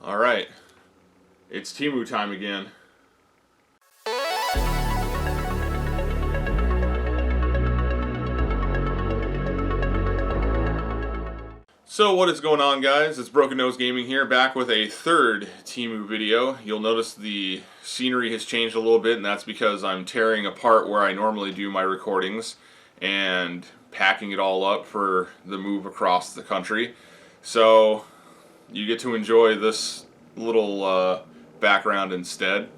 Alright, it's TEMU time again. So what is going on, guys? It's Broken Nose Gaming here, back with a third TEMU video. You'll notice the scenery has changed a little bit, and that's because I'm tearing apart where I normally do my recordings and packing it all up for the move across the country. So you get to enjoy this little background instead.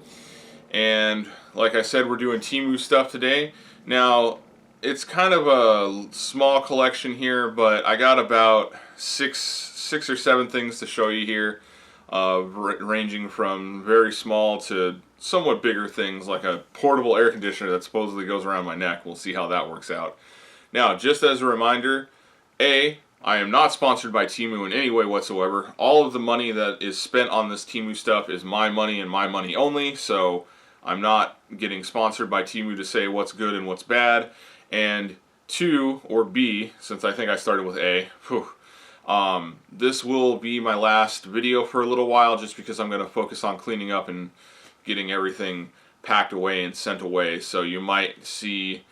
And like I said, we're doing TEMU stuff today. Now, it's kind of a small collection here, but I got about six or seven things to show you here, ranging from very small to somewhat bigger things, like a portable air conditioner that supposedly goes around my neck. We'll see how that works out. Now, just as a reminder, I am not sponsored by TEMU in any way whatsoever. All of the money that is spent on this TEMU stuff is my money and my money only, so I'm not getting sponsored by TEMU to say what's good and what's bad. And two, or B, since I think I started with A, this will be my last video for a little while, just because I'm going to focus on cleaning up and getting everything packed away and sent away. So you might see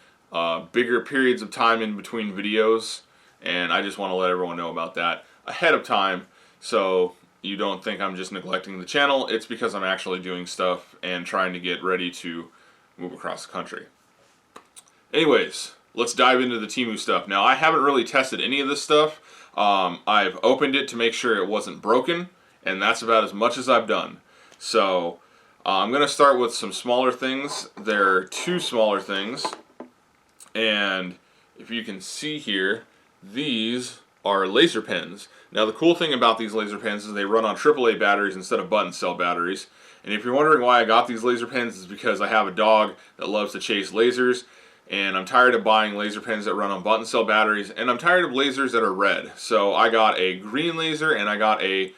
bigger periods of time in between videos, and I just want to let everyone know about that ahead of time, so you don't think I'm just neglecting the channel. It's because I'm actually doing stuff and trying to get ready to move across the country. Anyways, let's dive into the TEMU stuff. Now, I haven't really tested any of this stuff. I've opened it to make sure it wasn't broken, and that's about as much as I've done. So, I'm going to start with some smaller things. There are two smaller things, and if you can see here, these are laser pens. Now, the cool thing about these laser pens is they run on AAA batteries instead of button cell batteries. And if you're wondering why I got these laser pens, it's because I have a dog that loves to chase lasers, and I'm tired of buying laser pens that run on button cell batteries, and I'm tired of lasers that are red. So I got a green laser, and I got a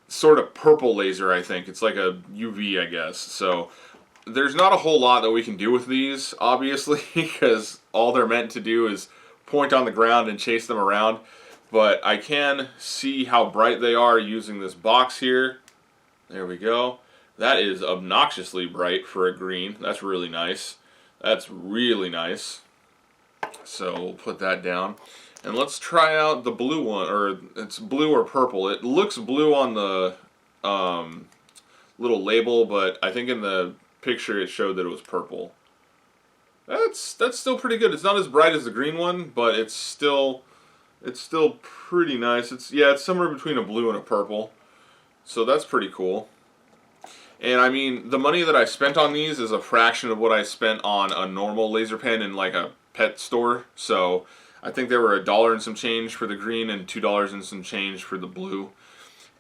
sort of purple laser, I think. It's like a UV, I guess. So there's not a whole lot that we can do with these, obviously, because all they're meant to do is point on the ground and chase them around. But I can see how bright they are using this box here. There we go. That is obnoxiously bright for a green. That's really nice. That's really nice. So we'll put that down. And let's try out the blue one, or it's blue or purple. It looks blue on the little label, but I think in the picture it showed that it was purple. That's still pretty good. It's not as bright as the green one, but it's still pretty nice. It's somewhere between a blue and a purple. So that's pretty cool. And I mean, the money that I spent on these is a fraction of what I spent on a normal laser pen in like a pet store. So I think they were $1 and some change for the green and $2 and some change for the blue.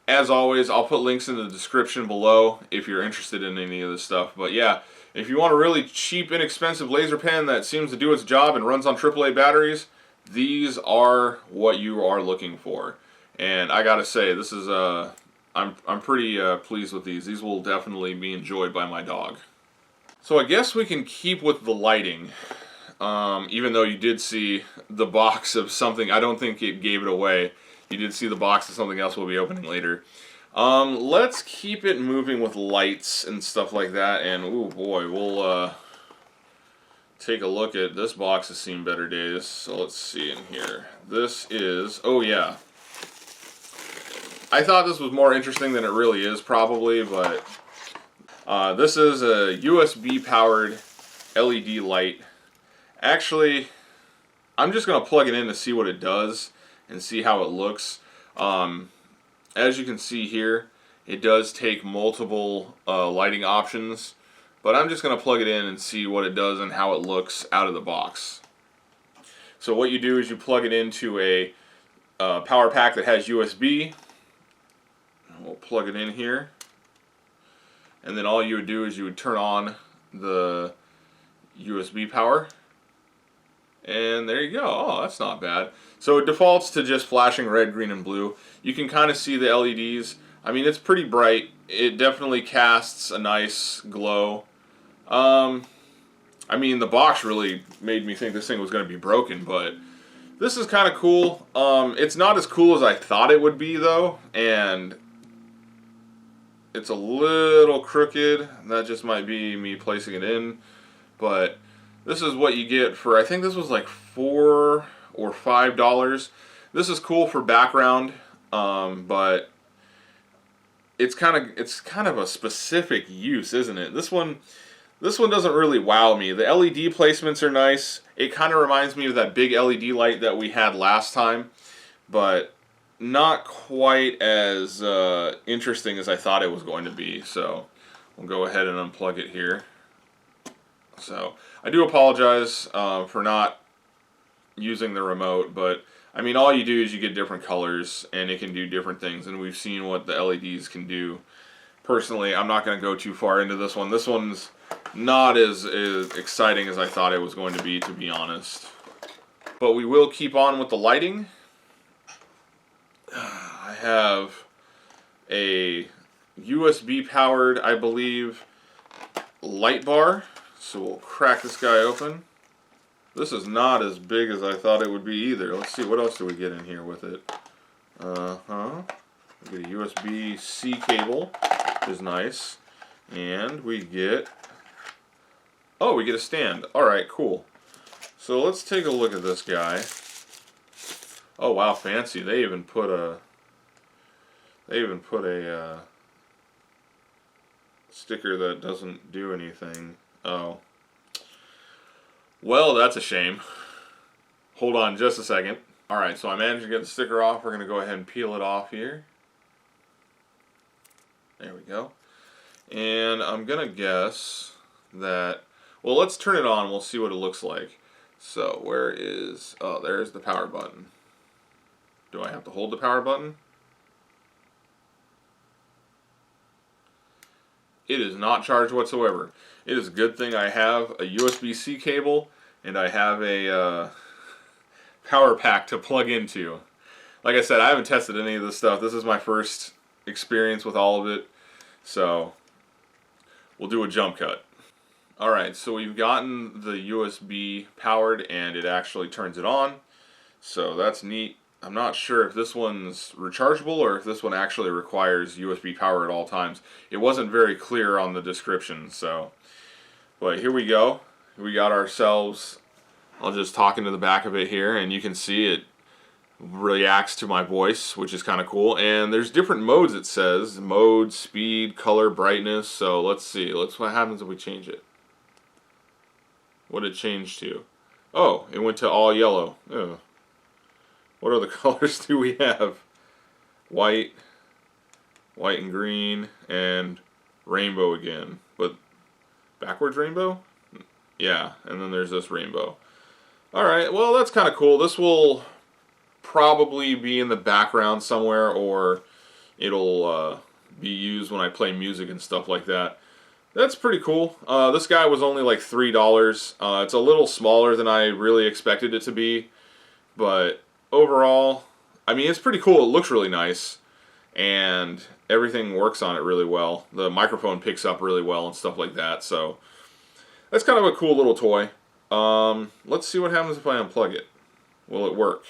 As always, I'll put links in the description below if you're interested in any of this stuff. But yeah, if you want a really cheap, inexpensive laser pen that seems to do its job and runs on AAA batteries, these are what you are looking for. And I gotta say, this is I'm pretty pleased with these. These will definitely be enjoyed by my dog. So I guess we can keep with the lighting, even though you did see the box of something. I don't think it gave it away. You did see the box of something else we'll be opening later. Let's keep it moving with lights and stuff like that. And oh boy, we'll take a look at this box has seen better days. So let's see in here. This is, oh yeah. I thought this was more interesting than it really is, probably, but this is a USB-powered LED light. Actually, I'm just going to plug it in to see what it does and see how it looks. As you can see here, it does take multiple lighting options, but I'm just going to plug it in and see what it does and how it looks out of the box. So what you do is you plug it into a power pack that has USB. We'll plug it in here, and then all you would do is you would turn on the USB power, and there you go. Oh, that's not bad. So it defaults to just flashing red, green, and blue. You can kind of see the LEDs. I mean, it's pretty bright. It definitely casts a nice glow. I mean, the box really made me think this thing was going to be broken, but this is kind of cool. It's not as cool as I thought it would be, though, and it's a little crooked. That just might be me placing it in. But this is what you get for, I think this was like $4 or $5. This is cool for background, but it's kind of a specific use, isn't it? This one doesn't really wow me. The LED placements are nice. It kind of reminds me of that big LED light that we had last time, but not quite as interesting as I thought it was going to be. So we'll go ahead and unplug it here. So I do apologize for not using the remote, but I mean, all you do is you get different colors and it can do different things, and we've seen what the LEDs can do. Personally, I'm not going to go too far into this one. This one's not as exciting as I thought it was going to be honest. But we will keep on with the lighting. I have a USB powered, I believe, light bar. So we'll crack this guy open. This is not as big as I thought it would be either. Let's see, what else do we get in here with it? We get a USB-C cable, which is nice. And we get... oh, we get a stand. Alright, cool. So let's take a look at this guy. Oh wow, fancy. They even put a sticker that doesn't do anything. Oh. Well, that's a shame. Hold on just a second. Alright, so I managed to get the sticker off. We're going to go ahead and peel it off here. There we go. And I'm going to guess that... well, let's turn it on. We'll see what it looks like. So, where is... oh, there's the power button. Do I have to hold the power button? It is not charged whatsoever. It is a good thing I have a USB-C cable and I have a power pack to plug into. Like I said, I haven't tested any of this stuff. This is my first experience with all of it. So, we'll do a jump cut. Alright, so we've gotten the USB powered and it actually turns it on. So that's neat. I'm not sure if this one's rechargeable or if this one actually requires USB power at all times. It wasn't very clear on the description, so... but here we go. We got ourselves... I'll just talk into the back of it here, and you can see it reacts to my voice, which is kind of cool. And there's different modes, it says. Mode, speed, color, brightness. So let's see. What happens if we change it? What did it change to? Oh, it went to all yellow. Ugh. What other colors do we have? White and green, and rainbow again. But backwards rainbow? Yeah, and then there's this rainbow. Alright, well that's kind of cool. This will probably be in the background somewhere, or it'll be used when I play music and stuff like that. That's pretty cool. This guy was only like $3. It's a little smaller than I really expected it to be, but overall, I mean, it's pretty cool. It looks really nice, and everything works on it really well. The microphone picks up really well and stuff like that, so that's kind of a cool little toy. Let's see what happens if I unplug it. Will it work,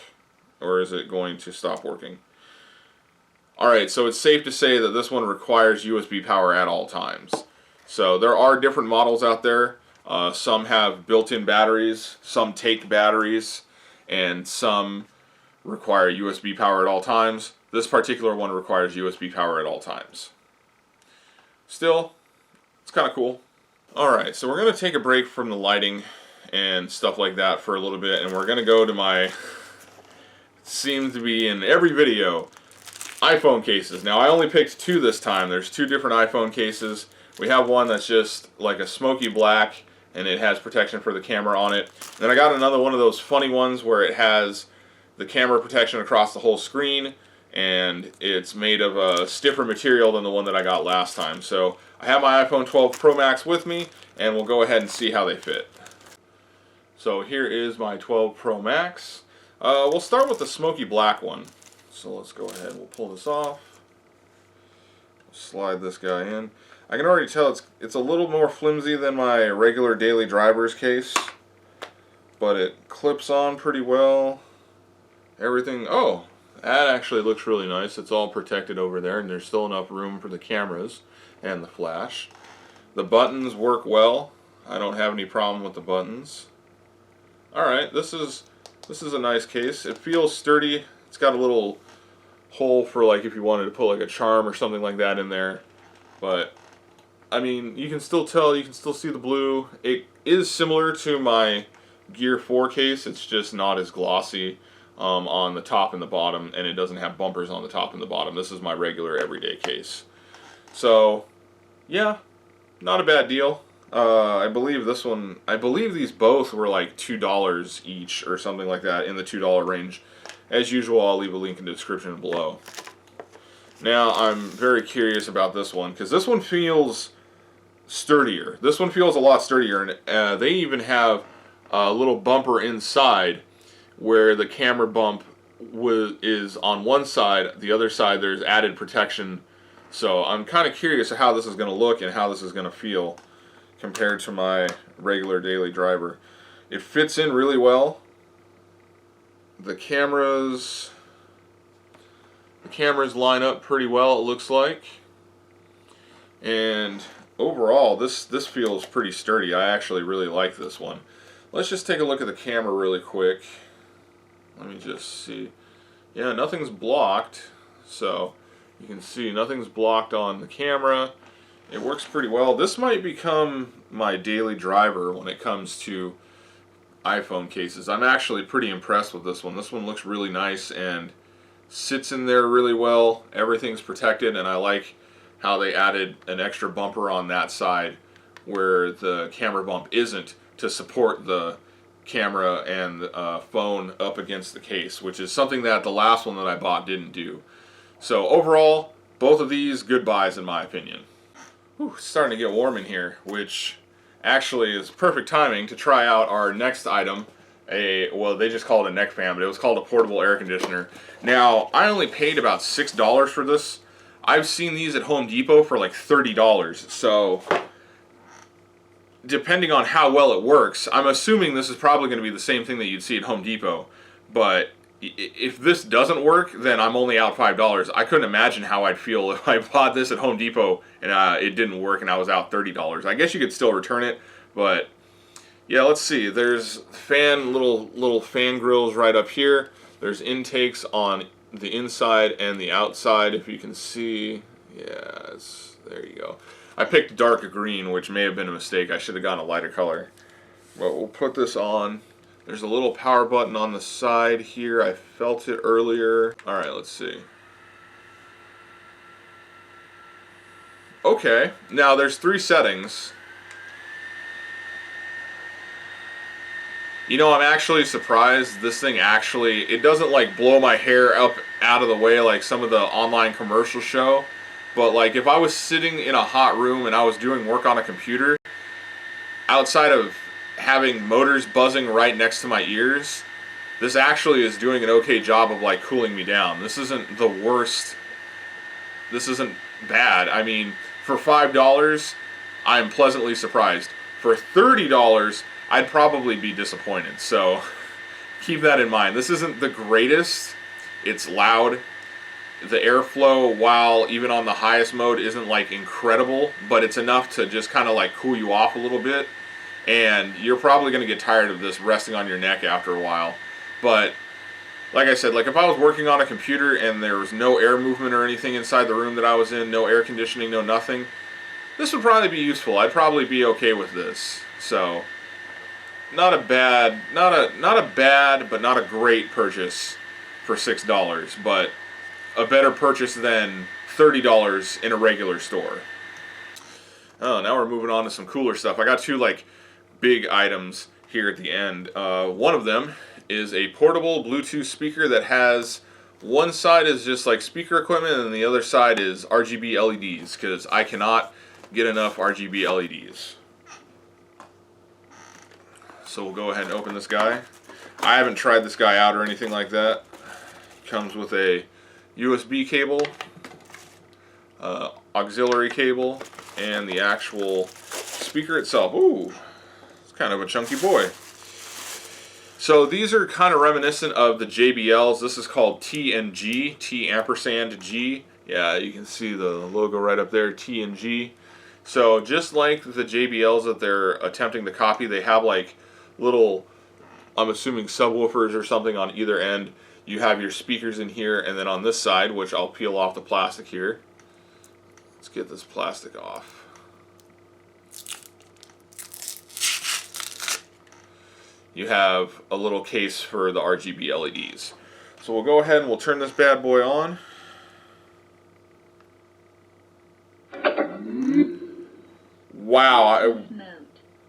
or is it going to stop working? Alright, so it's safe to say that this one requires USB power at all times. So there are different models out there. Some have built-in batteries, some take batteries, and some require USB power at all times. This particular one requires USB power at all times. Still, it's kind of cool. Alright, so we're going to take a break from the lighting and stuff like that for a little bit, and we're going to go to my, seems to be in every video, iPhone cases. Now I only picked two this time. There's two different iPhone cases. We have one that's just like a smoky black, and it has protection for the camera on it. Then I got another one of those funny ones where it has the camera protection across the whole screen, and it's made of a stiffer material than the one that I got last time. So I have my iPhone 12 Pro Max with me, and we'll go ahead and see how they fit. So here is my 12 Pro Max. We'll start with the smoky black one. So let's go ahead, we'll pull this off. Slide this guy in. I can already tell it's a little more flimsy than my regular daily driver's case, but it clips on pretty well. Everything, oh, that actually looks really nice. It's all protected over there, and there's still enough room for the cameras and the flash. The buttons work well. I don't have any problem with the buttons. Alright, this is a nice case. It feels sturdy. It's got a little hole for like if you wanted to put like a charm or something like that in there. But I mean, you can still tell, you can still see the blue. It is similar to my Gear 4 case. It's just not as glossy on the top and the bottom, and it doesn't have bumpers on the top and the bottom. This is my regular everyday case. So, yeah, not a bad deal. I believe this one, I believe these both were like $2 each or something like that, in the $2 range. As usual, I'll leave a link in the description below. Now, I'm very curious about this one, because this one feels sturdier. This one feels a lot sturdier, and they even have a little bumper inside where the camera bump is on one side. The other side, there's added protection. So I'm kind of curious how this is going to look and how this is going to feel compared to my regular daily driver. It fits in really well. The cameras line up pretty well, it looks like. And overall, this feels pretty sturdy. I actually really like this one. Let's just take a look at the camera really quick. Let me just see. Yeah, nothing's blocked. So you can see nothing's blocked on the camera. It works pretty well. This might become my daily driver when it comes to iPhone cases. I'm actually pretty impressed with this one. This one looks really nice and sits in there really well. Everything's protected, and I like how they added an extra bumper on that side where the camera bump isn't, to support the camera and phone up against the case, which is something that the last one that I bought didn't do. So overall, both of these good buys in my opinion. Whew, it's starting to get warm in here, which actually is perfect timing to try out our next item. Well, they just call it a neck fan, but it was called a portable air conditioner. Now, I only paid about $6 for this. I've seen these at Home Depot for like $30, so depending on how well it works, I'm assuming this is probably going to be the same thing that you'd see at Home Depot, but if this doesn't work, then I'm only out $5. I couldn't imagine how I'd feel if I bought this at Home Depot and it didn't work and I was out $30. I guess you could still return it, but yeah, let's see. There's little fan grills right up here. There's intakes on the inside and the outside, if you can see. Yeah, there you go. I picked dark green, which may have been a mistake. I should have gone a lighter color. But we'll put this on. There's a little power button on the side here. I felt it earlier. Alright, let's see. Okay, now there's 3 settings. You know, I'm actually surprised this thing actually, it doesn't like blow my hair up out of the way like some of the online commercials show. But like if I was sitting in a hot room and I was doing work on a computer, outside of having motors buzzing right next to my ears, this actually is doing an okay job of like cooling me down. This isn't the worst. This isn't bad. I mean, for $5, I'm pleasantly surprised. For $30, I'd probably be disappointed. So keep that in mind. This isn't the greatest. It's loud. The airflow, while even on the highest mode, isn't like incredible, but it's enough to just kind of like cool you off a little bit. And you're probably going to get tired of this resting on your neck after a while. But like I said, like if I was working on a computer and there was no air movement or anything inside the room that I was in, no air conditioning, no nothing, this would probably be useful. I'd probably be okay with this. So not a bad, but not a great purchase for $6, but a better purchase than $30 in a regular store. Oh, now we're moving on to some cooler stuff. I got 2 like big items here at the end. One of them is a portable Bluetooth speaker that has, one side is just like speaker equipment and the other side is RGB LEDs, because I cannot get enough RGB LEDs. So we'll go ahead and open this guy. I haven't tried this guy out or anything like that. Comes with a USB cable, auxiliary cable, and the actual speaker itself. Ooh, it's kind of a chunky boy. So these are kind of reminiscent of the JBLs. This is called TNG, T ampersand G. Yeah, you can see the logo right up there, TNG. So just like the JBLs that they're attempting to copy, they have like little, I'm assuming subwoofers or something on either end. You have your speakers in here, and then on this side, which I'll peel off the plastic here. Let's get this plastic off. You have a little case for the RGB LEDs. So we'll go ahead and we'll turn this bad boy on. Wow,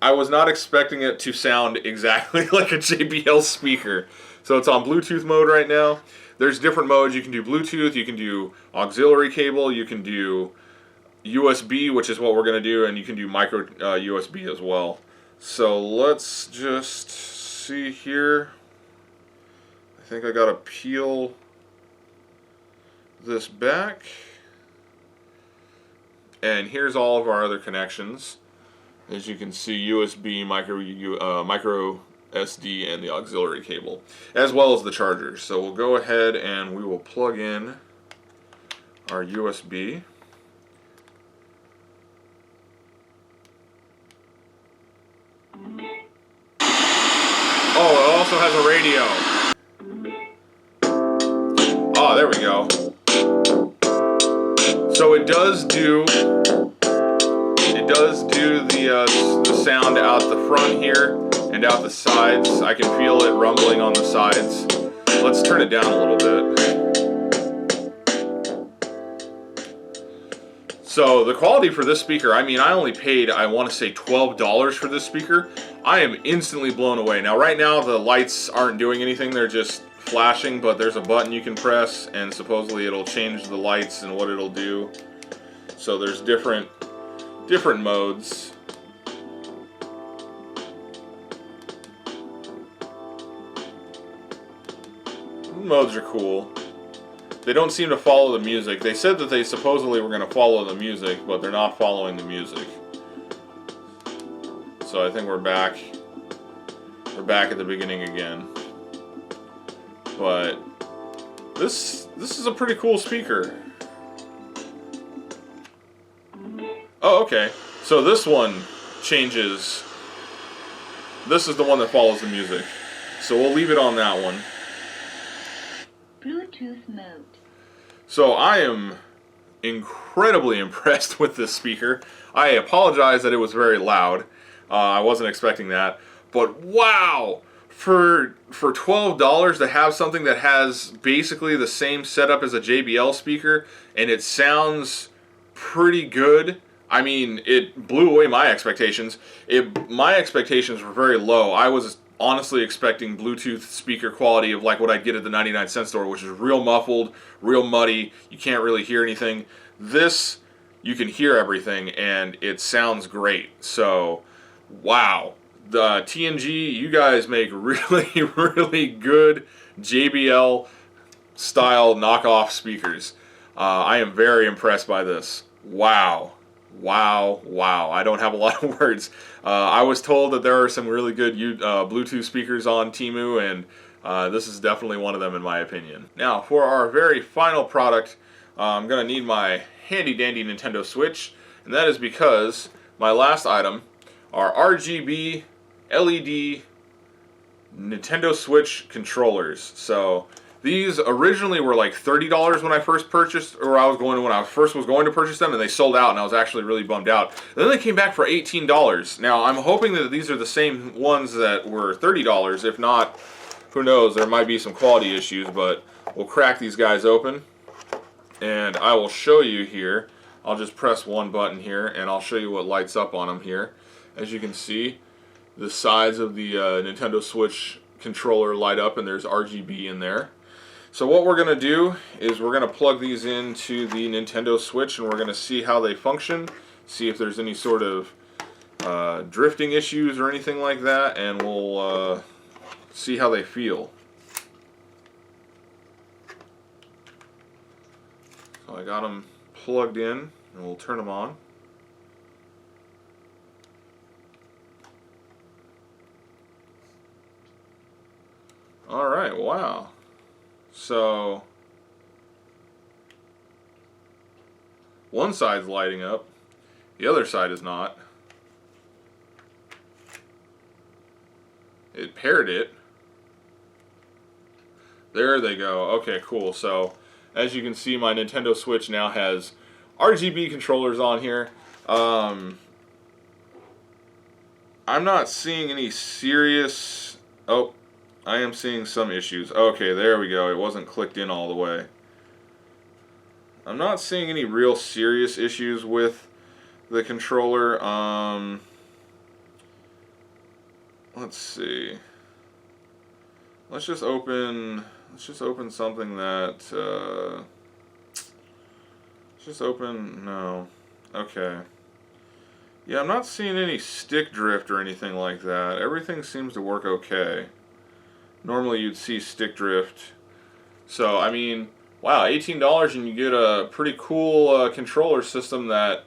I was not expecting it to sound exactly like a JBL speaker. So it's on Bluetooth mode right now. There's different modes. You can do Bluetooth, you can do auxiliary cable, you can do USB, which is what we're going to do, and you can do micro USB as well. So let's just see here. I think I got to peel this back. And here's all of our other connections. As you can see, USB, micro SD, and the auxiliary cable, as well as the chargers. So we'll go ahead and we will plug in our USB. Oh, it also has a radio. Oh, there we go. So it does do the sound out the front here and out the sides. I can feel it rumbling on the sides. Let's turn it down a little bit. So the quality for this speaker, I mean, I only paid, I want to say $12 for this speaker. I am instantly blown away. Now right now the lights aren't doing anything, they're just flashing, but there's a button you can press and supposedly it'll change the lights and what it'll do. So there's different modes. Modes are cool. They don't seem to follow the music. They said that they supposedly were going to follow the music, but they're not following the music. So I think we're back. We're back at the beginning again. But this is a pretty cool speaker. Oh, okay. So this one changes. This is the one that follows the music. So we'll leave it on that one. Bluetooth mode. So I am incredibly impressed with this speaker. I apologize that it was very loud. I wasn't expecting that. But wow! For $12 to have something that has basically the same setup as a JBL speaker, and it sounds pretty good. I mean, it blew away my expectations. My expectations were very low. I was honestly expecting Bluetooth speaker quality of like what I'd get at the 99-cent store, which is real muffled, real muddy. You can't really hear anything. This, you can hear everything, and it sounds great. So, wow. The TNG, you guys make really, really good JBL style knockoff speakers. I am very impressed by this. Wow. Wow, wow. I don't have a lot of words. I was told that there are some really good Bluetooth speakers on TEMU, and this is definitely one of them in my opinion. Now, for our very final product, I'm going to need my handy-dandy Nintendo Switch, and that is because my last item are RGB LED Nintendo Switch controllers. So these originally were like $30 when I first purchased, or when I first was going to purchase them, and they sold out, and I was actually really bummed out. And then they came back for $18. Now I'm hoping that these are the same ones that were $30. If not, who knows? There might be some quality issues, but we'll crack these guys open, and I will show you here. I'll just press one button here, and I'll show you what lights up on them here. As you can see, the sides of the Nintendo Switch controller light up, and there's RGB in there. So what we're going to do is we're going to plug these into the Nintendo Switch, and we're going to see how they function, see if there's any sort of drifting issues or anything like that, and we'll see how they feel. So I got them plugged in, and we'll turn them on. Alright, wow. So, one side's lighting up, the other side is not. It paired it. There they go. Okay, cool. So, as you can see, my Nintendo Switch now has RGB controllers on here. I'm not seeing any serious... Oh, I am seeing some issues. Okay, there we go. It wasn't clicked in all the way. I'm not seeing any real serious issues with the controller. Let's see. Let's just open something that, let's just open, no. Okay. Yeah, I'm not seeing any stick drift or anything like that. Everything seems to work okay. Normally you'd see stick drift. So, I mean, wow, $18 and you get a pretty cool controller system that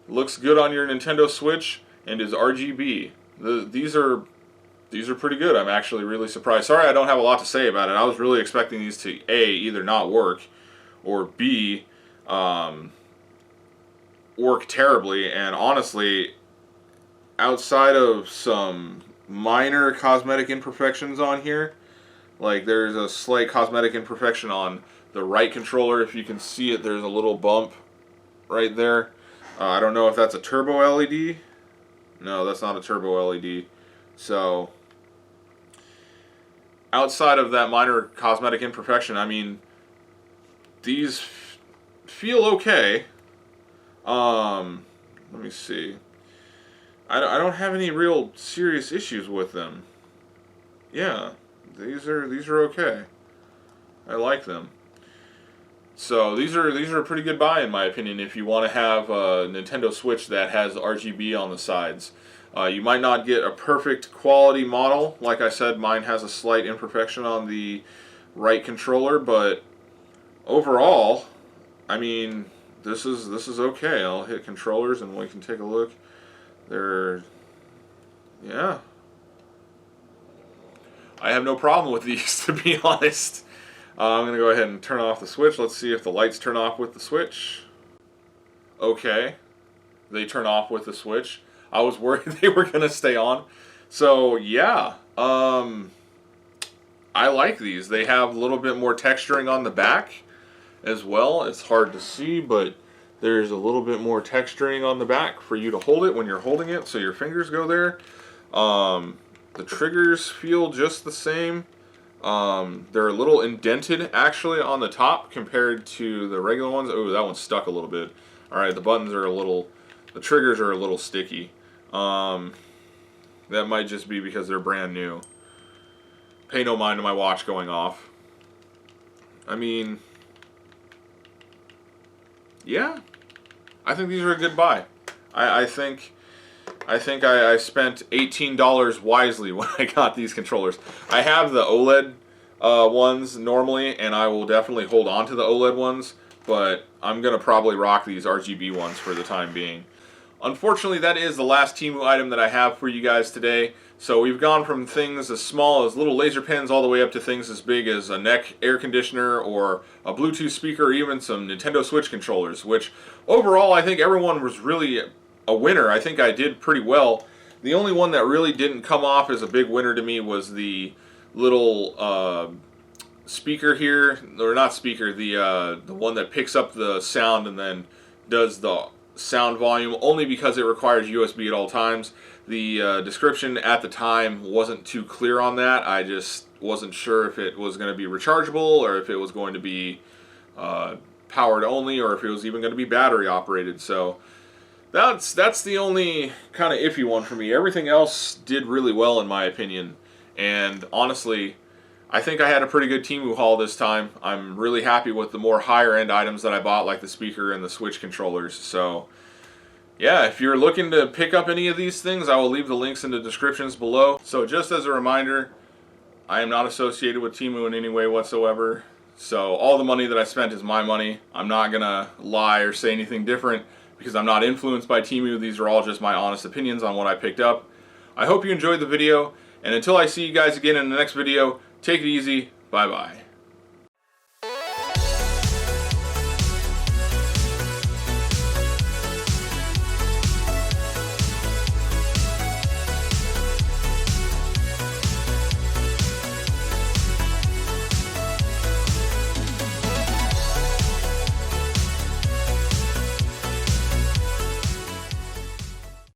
looks good on your Nintendo Switch and is RGB. These are pretty good. I'm actually really surprised. Sorry I don't have a lot to say about it. I was really expecting these to A, either not work, or B, work terribly. And honestly, outside of some minor cosmetic imperfections on here, like there's a slight cosmetic imperfection on the right controller. If you can see it, there's a little bump right there. I don't know if that's a turbo LED. No, that's not a turbo LED. So, outside of that minor cosmetic imperfection, I mean, these feel okay. Let me see. I don't have any real serious issues with them. Yeah, these are okay. I like them. So these are a pretty good buy in my opinion if you want to have a Nintendo Switch that has RGB on the sides. You might not get a perfect quality model. Like I said, mine has a slight imperfection on the right controller, but overall, I mean, this is okay. I'll hit controllers and we can take a look. Yeah. I have no problem with these, to be honest. I'm going to go ahead and turn off the switch. Let's see if the lights turn off with the switch. Okay. They turn off with the switch. I was worried they were going to stay on. So, yeah. I like these. They have a little bit more texturing on the back as well. It's hard to see, but there's a little bit more texturing on the back for you to hold it when you're holding it, so your fingers go there. The triggers feel just the same. They're a little indented, actually, on the top compared to the regular ones. Oh, that one's stuck a little bit. Alright, the buttons are the triggers are a little sticky. That might just be because they're brand new. Pay no mind to my watch going off. I mean, yeah, I think these are a good buy. I think I spent $18 wisely when I got these controllers. I have the OLED ones normally, and I will definitely hold on to the OLED ones, but I'm going to probably rock these RGB ones for the time being. Unfortunately, that is the last TEMU item that I have for you guys today. So we've gone from things as small as little laser pens all the way up to things as big as a neck air conditioner or a Bluetooth speaker or even some Nintendo Switch controllers, which overall I think everyone was really a winner. I think I did pretty well. The only one that really didn't come off as a big winner to me was the little speaker here, or not speaker, the one that picks up the sound and then does the sound volume, only because it requires USB at all times. The description at the time wasn't too clear on that. I just wasn't sure if it was going to be rechargeable or if it was going to be powered only or if it was even going to be battery operated. So that's the only kind of iffy one for me. Everything else did really well in my opinion, and honestly I think I had a pretty good TEMU haul this time. I'm really happy with the more higher end items that I bought, like the speaker and the Switch controllers. So yeah, if you're looking to pick up any of these things, I will leave the links in the descriptions below. So just as a reminder, I am not associated with TEMU in any way whatsoever. So all the money that I spent is my money. I'm not going to lie or say anything different because I'm not influenced by TEMU. These are all just my honest opinions on what I picked up. I hope you enjoyed the video, and until I see you guys again in the next video, Take it easy. Bye-bye.